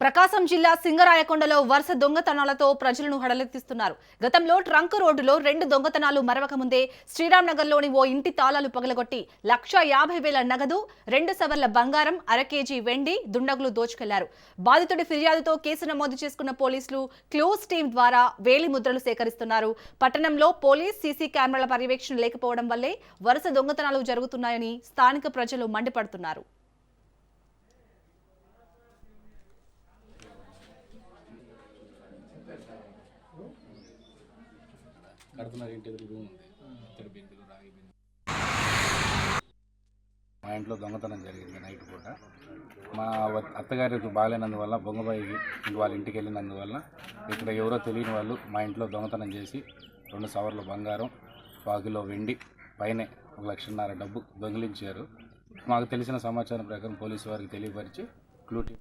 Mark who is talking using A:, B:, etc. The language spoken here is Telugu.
A: ప్రకాశం జిల్లా సింగరాయకొండలో వరుస దొంగతనాలతో ప్రజలను హడలెత్తిస్తున్నారు. గతంలో ట్రంక్ రోడ్డులో 2 దొంగతనాలు మరవక ముందే శ్రీరామ్ నగర్లోని ఓ ఇంటి తాళాలు పగలగొట్టి 1,50,000 నగదు, 2 సవర్ల బంగారం, అర కేజీ వెండి దుండగులు దోచుకెళ్లారు. బాధితుడి ఫిర్యాదుతో కేసు నమోదు చేసుకున్న పోలీసులు క్లోజ్ టీం ద్వారా వేలి ముద్రలు సేకరిస్తున్నారు. పట్టణంలో పోలీస్ సీసీ కెమెరాల పర్యవేక్షణ లేకపోవడం వల్లే వరుస దొంగతనాలు జరుగుతున్నాయని స్థానిక ప్రజలు మండిపడుతున్నారు.
B: మా ఇంట్లో దొంగతనం జరిగింది నైట్ పూట. మా అత్తగారికి బాగాలేనందువల్ల బొంగబాయి వాళ్ళ ఇంటికి వెళ్ళినందువల్ల ఇక్కడ ఎవరో తెలియని వాళ్ళు మా ఇంట్లో దొంగతనం చేసి 2 సవర్ల బంగారం, 1 కిలో వెండి, పైనే 1,50,000 డబ్బు దొంగిలించారు. మాకు తెలిసిన సమాచారం ప్రకారం పోలీసు వారికి తెలియపరిచి క్లూ టీం